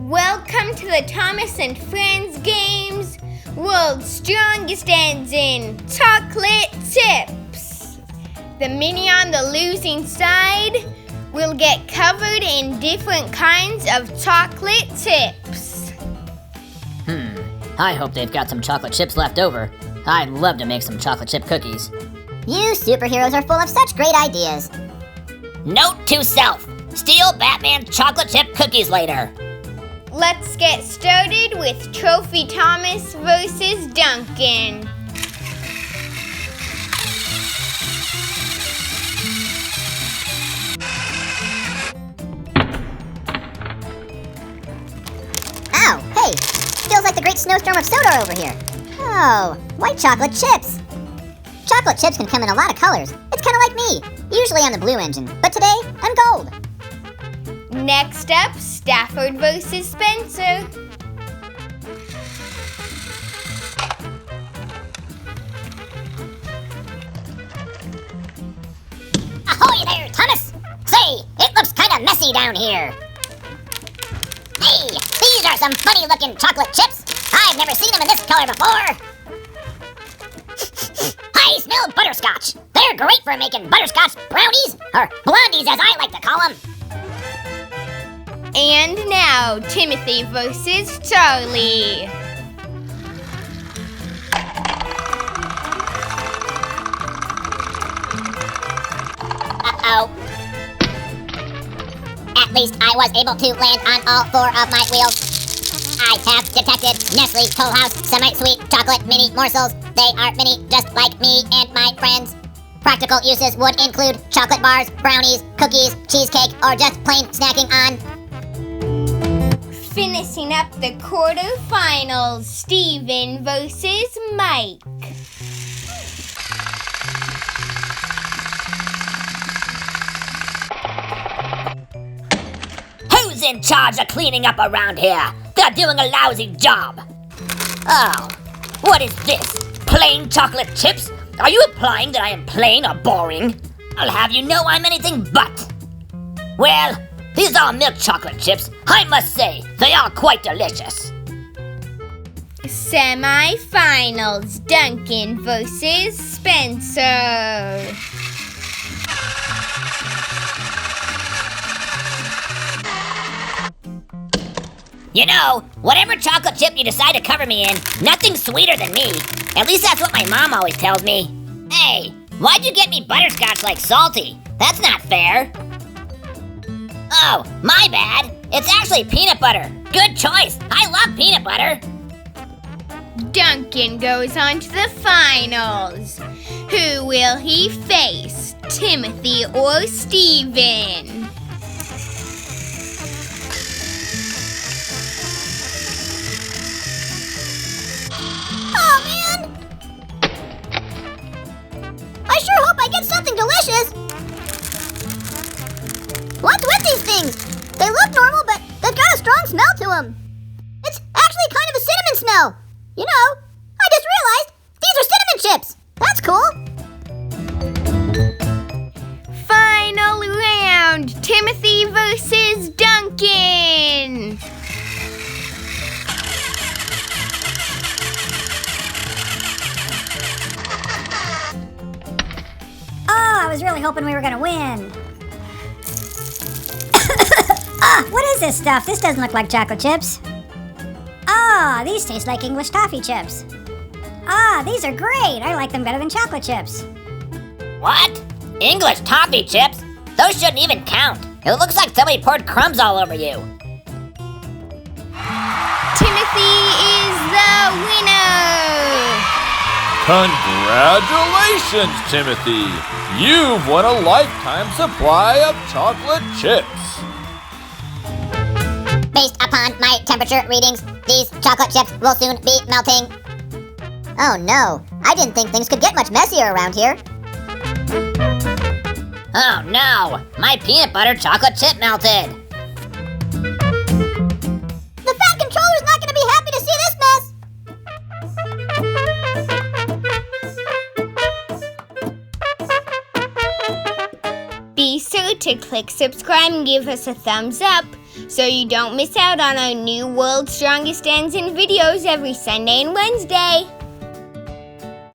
Welcome to the Thomas and Friends Games World's Strongest Ends in Chocolate Chips. The mini on the losing side will get covered in different kinds of chocolate chips. I hope they've got some chocolate chips left over. I'd love to make some chocolate chip cookies. You superheroes are full of such great ideas. Note to self, steal Batman's chocolate chip cookies later. Let's get started with Trophy Thomas versus Duncan. Ow, hey, feels like the great snowstorm of soda over here. Oh, white chocolate chips. Chocolate chips can come in a lot of colors. It's kind of like me. Usually I'm the blue engine, but today I'm gold. Next up, Stafford versus Spencer. Ahoy there, Thomas! Say, it looks kind of messy down here. Hey, these are some funny-looking chocolate chips. I've never seen them in this color before. I smell butterscotch. They're great for making butterscotch brownies, or blondies as I like to call them. And now, Timothy versus Charlie. Uh-oh. At least I was able to land on all 4 of my wheels. I have detected Nestle Toll House semi-sweet chocolate mini morsels. They are mini just like me and my friends. Practical uses would include chocolate bars, brownies, cookies, cheesecake, or just plain snacking on. Finishing up the quarterfinals, Steven versus Mike. Who's in charge of cleaning up around here? They're doing a lousy job. Oh, what is this? Plain chocolate chips? Are you implying that I am plain or boring? I'll have you know I'm anything but. Well, these are milk chocolate chips. I must say, they are quite delicious. Semi-finals, Duncan versus Spencer. You know, whatever chocolate chip you decide to cover me in, nothing's sweeter than me. At least that's what my mom always tells me. Hey, why'd you get me butterscotch like salty? That's not fair. Oh, my bad. It's actually peanut butter. Good choice. I love peanut butter. Duncan goes on to the finals. Who will he face, Timothy or Steven? Oh, man! I sure hope I get something delicious! What's with these things? They look normal, but they've got a strong smell to them. It's actually kind of a cinnamon smell. You know, I just realized these are cinnamon chips. That's cool. Final round, Timothy versus Duncan. Oh, I was really hoping we were gonna win. What is this stuff? This doesn't look like chocolate chips. These taste like English toffee chips. These are great. I like them better than chocolate chips. What? English toffee chips? Those shouldn't even count. It looks like somebody poured crumbs all over you. Timothy is the winner. Congratulations, Timothy! You've won a lifetime supply of chocolate chips. Based upon my temperature readings, these chocolate chips will soon be melting. Oh no, I didn't think things could get much messier around here. Oh no, my peanut butter chocolate chip melted. The fat controller's not going to be happy to see this mess. Be sure to click subscribe and give us a thumbs up so you don't miss out on our new World's Strongest Ends and videos every Sunday and Wednesday.